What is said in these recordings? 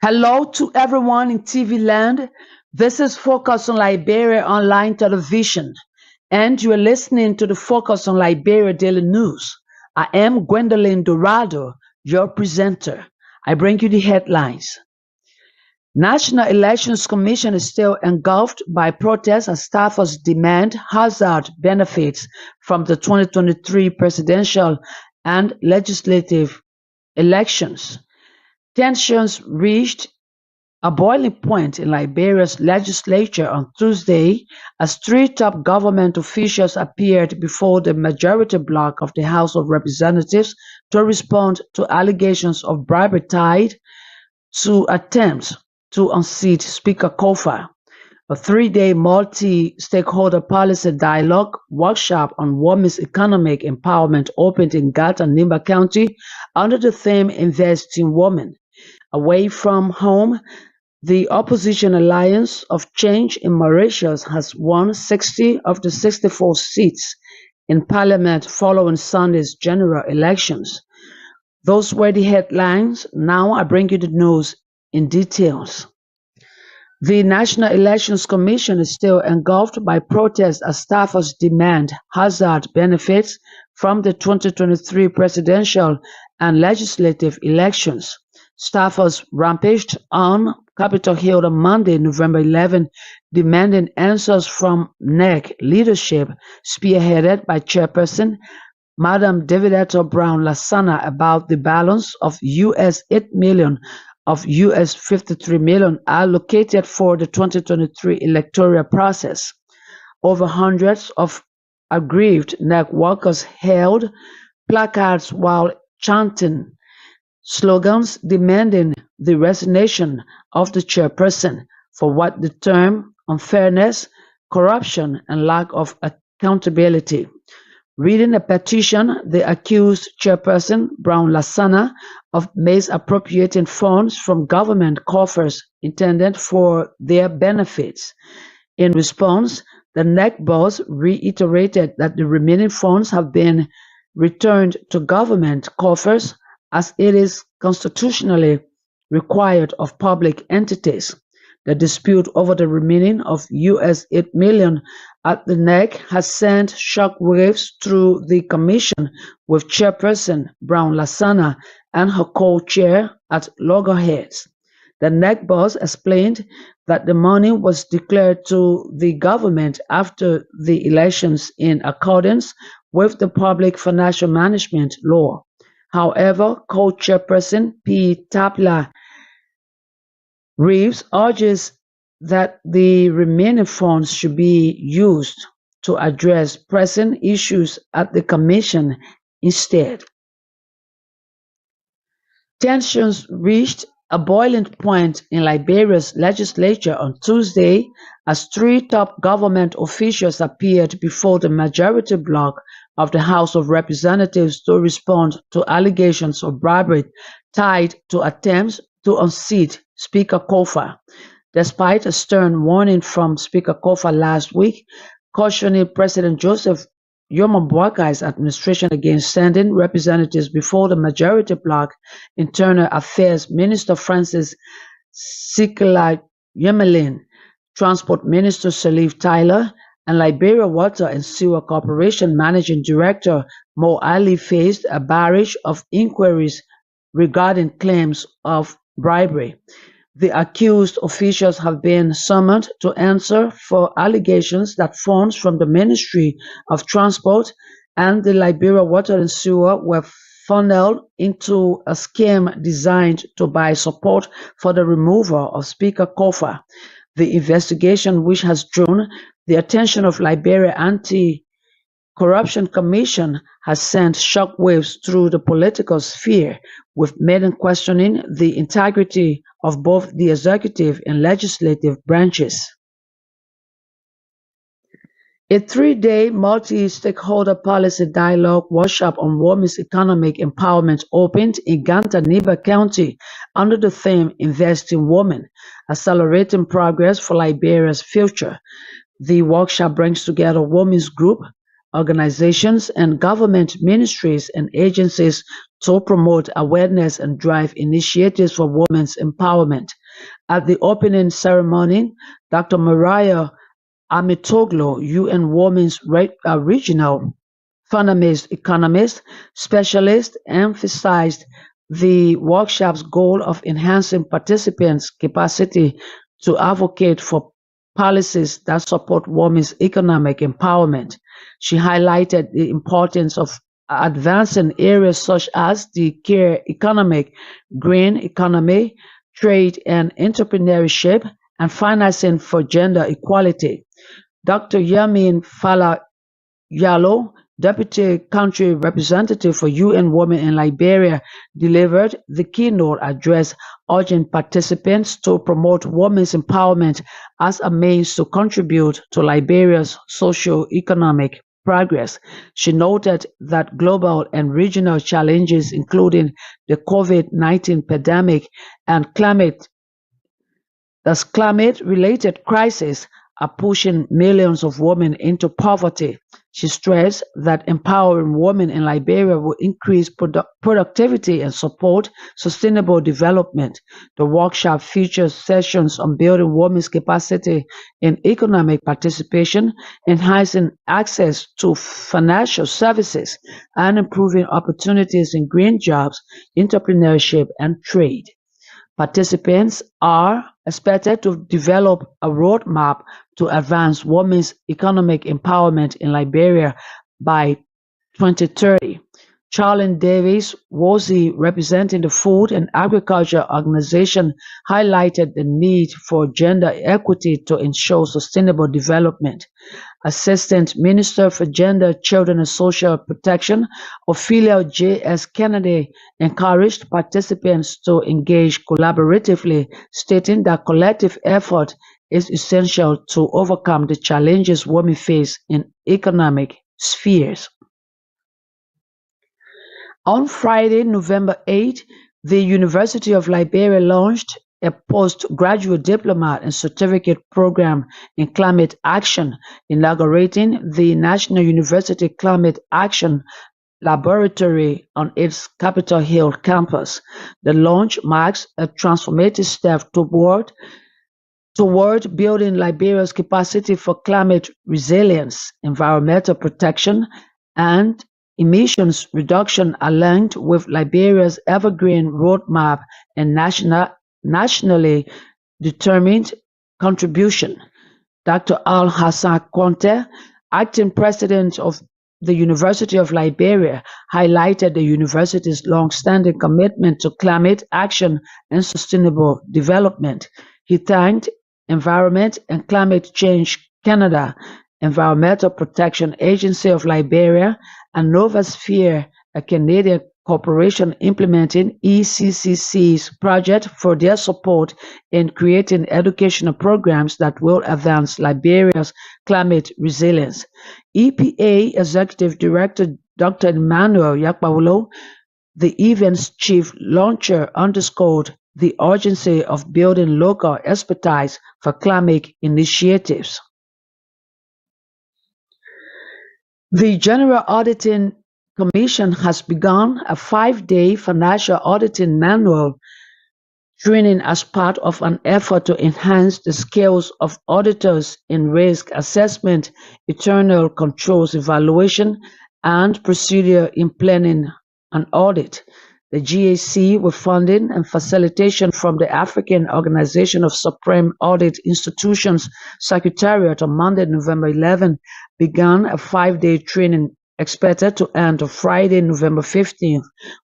Hello to everyone in TV land. This is Focus on Liberia online television, and you are listening to the Focus on Liberia Daily News. I am Gwendolyn Dorado, your presenter. I bring you the headlines. National Elections Commission is still engulfed by protests as staffers demand hazard benefits from the 2023 presidential and legislative elections. Tensions reached a boiling point in Liberia's legislature on Tuesday as three top government officials appeared before the majority bloc of the House of Representatives to respond to allegations of bribery tied to attempts to unseat Speaker Kofa. A three-day multi-stakeholder policy dialogue workshop on women's economic empowerment opened in Gata Nimba County under the theme Invest in Women. Away from home, the opposition Alliance of Change in Mauritius has won 60 of the 64 seats in parliament following Sunday's general elections. Those were the headlines. Now I bring you the news in details. The National Elections Commission is still engulfed by protests as staffers demand hazard benefits from the 2023 presidential and legislative elections. Staffers rampaged on Capitol Hill on Monday, November 11, demanding answers from NEC leadership, spearheaded by Chairperson Madam Davidato Brown Lasana, about the balance of US 8 million of US 53 million allocated for the 2023 electoral process. Over hundreds of aggrieved NEC workers held placards while chanting slogans demanding the resignation of the chairperson for what the term unfairness, corruption, and lack of accountability. Reading a petition, they accused Chairperson Brown Lasana of misappropriating funds from government coffers intended for their benefits. In response, the NEC boss reiterated that the remaining funds have been returned to government coffers as it is constitutionally required of public entities. The dispute over the remaining of US 8 million at the NEC has sent shockwaves through the commission, with Chairperson Brown Lasana and her co-chair at loggerheads. The NEC boss explained that the money was declared to the government after the elections in accordance with the Public Financial Management Law. However, co-chairperson P. Tapla Reeves urges that the remaining funds should be used to address pressing issues at the commission instead. Tensions reached a boiling point in Liberia's legislature on Tuesday as three top government officials appeared before the majority bloc of the House of Representatives to respond to allegations of bribery tied to attempts to unseat Speaker Kofa. Despite a stern warning from Speaker Kofa last week, cautioning President Joseph Boakai's administration against sending representatives before the majority bloc, Internal Affairs Minister Francis Sikela Yemelin, Transport Minister Salif Tyler, and Liberia Water and Sewer Corporation Managing Director Mo Ali faced a barrage of inquiries regarding claims of bribery. The accused officials have been summoned to answer for allegations that funds from the Ministry of Transport and the Liberia Water and Sewer were funneled into a scheme designed to buy support for the removal of Speaker Kofa. The investigation, which has drawn the attention of Liberia Anti-Corruption Commission, has sent shockwaves through the political sphere, with many questioning the integrity of both the executive and legislative branches. A three-day multi-stakeholder policy dialogue workshop on women's economic empowerment opened in Ganta-Niba County under the theme Invest in Women, Accelerating Progress for Liberia's Future. The workshop brings together women's groups, organizations, and government ministries and agencies to promote awareness and drive initiatives for women's empowerment. At the opening ceremony, Dr. Mariah Amitoglu, UN Women's Regional Economist specialist, emphasized the workshop's goal of enhancing participants' capacity to advocate for policies that support women's economic empowerment. She highlighted the importance of advancing areas such as the care economic, green economy, trade and entrepreneurship, and financing for gender equality. Dr. Yamin Fala Yalo, Deputy Country Representative for UN Women in Liberia, delivered the keynote address, urging participants to promote women's empowerment as a means to contribute to Liberia's socio-economic progress. She noted that global and regional challenges, including the COVID-19 pandemic and climate-related crises, are pushing millions of women into poverty. She stressed that empowering women in Liberia will increase productivity and support sustainable development. The workshop features sessions on building women's capacity in economic participation, enhancing access to financial services, and improving opportunities in green jobs, entrepreneurship, and trade. Participants are expected to develop a roadmap to advance women's economic empowerment in Liberia by 2030. Charlene Davis Woolsey, representing the Food and Agriculture Organization, highlighted the need for gender equity to ensure sustainable development. Assistant Minister for Gender, Children and Social Protection, Ophelia J.S. Kennedy, encouraged participants to engage collaboratively, stating that collective effort is essential to overcome the challenges women face in economic spheres. On Friday, November 8, the University of Liberia launched a postgraduate diploma and certificate program in climate action, inaugurating the National University Climate Action Laboratory on its Capitol Hill campus. The launch marks a transformative step toward building Liberia's capacity for climate resilience, environmental protection, and emissions reduction aligned with Liberia's evergreen roadmap and nationally determined contribution. Dr. Al Hassan Conte, acting president of the University of Liberia, highlighted the university's long-standing commitment to climate action and sustainable development. He thanked Environment and Climate Change Canada, Environmental Protection Agency of Liberia, and Novasphere, a Canadian corporation implementing ECCC's project, for their support in creating educational programs that will advance Liberia's climate resilience. EPA Executive Director Dr. Emmanuel Yakpawulo, the event's chief launcher, underscored the urgency of building local expertise for climate initiatives. The General Auditing Commission has begun a 5-day financial auditing manual training as part of an effort to enhance the skills of auditors in risk assessment, internal controls evaluation, and procedure in planning an audit. The GAC, with funding and facilitation from the African Organization of Supreme Audit Institutions Secretariat on Monday, November 11, began a 5-day training expected to end on Friday, November 15th,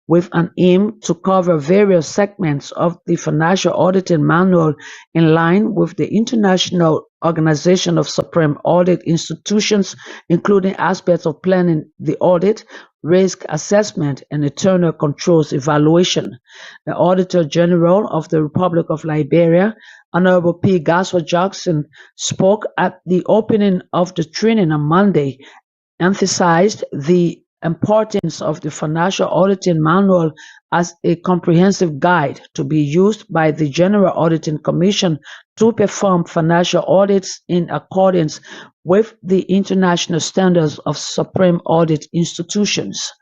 with an aim to cover various segments of the Financial Auditing Manual in line with the International Organization of Supreme Audit Institutions, including aspects of planning the audit, risk assessment, and internal controls evaluation. The Auditor General of the Republic of Liberia, Honorable P. Gaswa Jackson, spoke at the opening of the training on Monday, emphasized the importance of the Financial Auditing Manual as a comprehensive guide to be used by the General Auditing Commission to perform financial audits in accordance with the international standards of supreme audit institutions.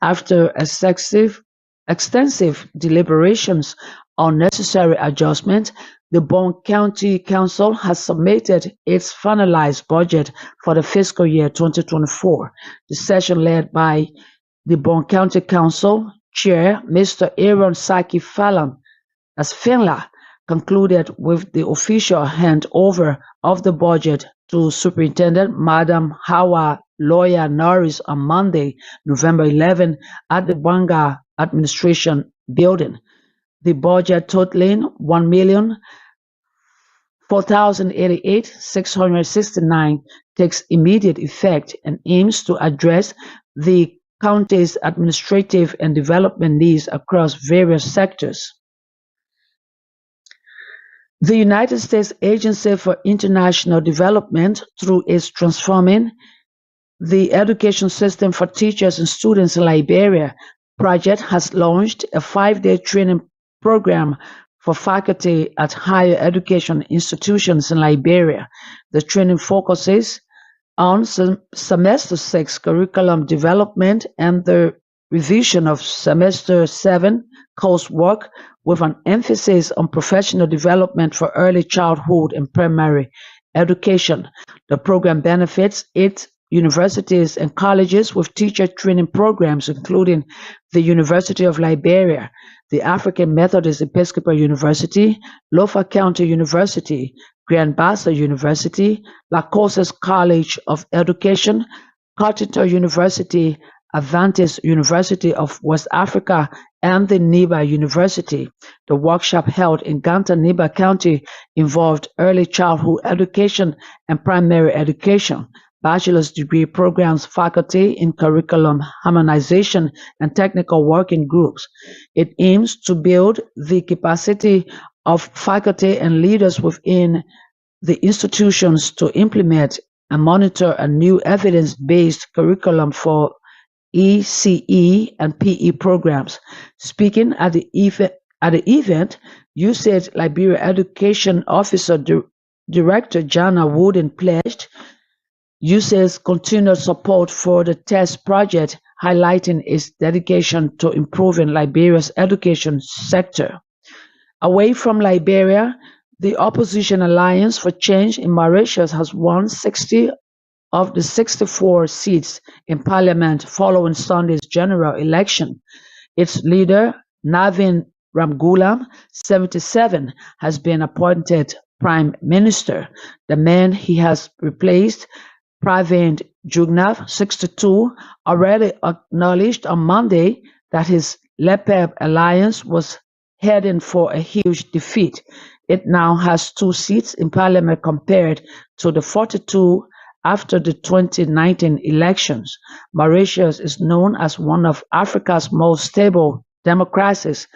After extensive extensive deliberations on necessary adjustment, the Bond County Council has submitted its finalized budget for the fiscal year 2024. The session led by the Bond County Council Chair, Mr. Aaron Saki Fallon, as Finla concluded with the official handover of the budget to Superintendent Madam Hawa Lawyer Norris on Monday, November 11, at the Banga Administration Building. The budget totaling 1,004,088,669 takes immediate effect and aims to address the county's administrative and development needs across various sectors. The United States Agency for International Development, through its Transforming the Education System for Teachers and Students in Liberia project, has launched a 5-day training program for faculty at higher education institutions in Liberia. The training focuses on Semester 6 curriculum development and the revision of Semester 7 coursework, with an emphasis on professional development for early childhood and primary education. The program benefits 8 universities and colleges with teacher training programs, including the University of Liberia, the African Methodist Episcopal University, Lofa County University, Grand Bassa University, Lacosas College of Education, Carter University, Adventist University of West Africa, and the Niba University. The workshop held in Ganta Niba County involved early childhood education and primary education, bachelor's degree programs, faculty in curriculum harmonization, and technical working groups. It aims to build the capacity of faculty and leaders within the institutions to implement and monitor a new evidence-based curriculum for ECE and PE programs. Speaking at the event, USAID Liberia Education Officer Director Jana Wooden pledged USAID's continued support for the TEST project, highlighting its dedication to improving Liberia's education sector. Away from Liberia, the Opposition Alliance for Change in Mauritius has won 60 of the 64 seats in parliament following Sunday's general election. Its leader, Navin Ramgoolam, 77, has been appointed prime minister. The man he has replaced, Pravind Jugnauth, 62, already acknowledged on Monday that his LEPEB alliance was heading for a huge defeat. It now has 2 seats in parliament compared to the 42 after the 2019 elections. Mauritius is known as one of Africa's most stable democracies,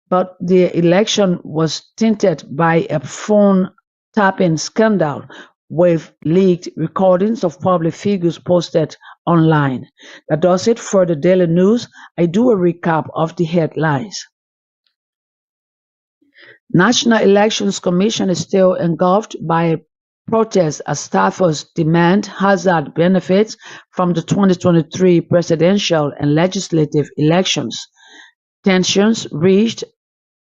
but the election was tainted by a phone tapping scandal with leaked recordings of public figures posted online. That does it for the daily news. I do a recap of the headlines. National Elections Commission is still engulfed by protests as staffers demand hazard benefits from the 2023 presidential and legislative elections. Tensions reached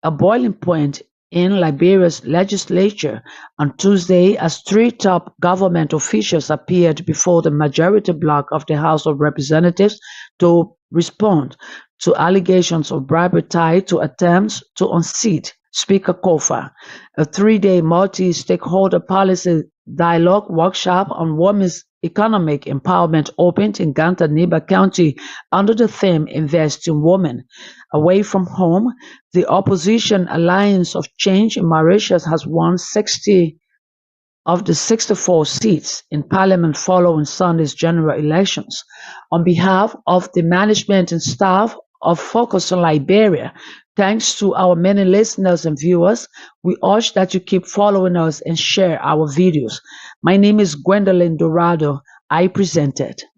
a boiling point in Liberia's legislature on Tuesday as 3 top government officials appeared before the majority bloc of the House of Representatives to respond to allegations of bribery tied to attempts to unseat Speaker Kofa. A 3-day multi-stakeholder policy dialogue workshop on women's economic empowerment opened in Ganta Niba County under the theme Invest in Women. Away from home, the Opposition Alliance of Change in Mauritius has won 60 of the 64 seats in parliament following Sunday's general elections. On behalf of the management and staff of Focus on Liberia, thanks to our many listeners and viewers, we urge that you keep following us and share our videos. My name is Gwendolyn Dorado. I presented.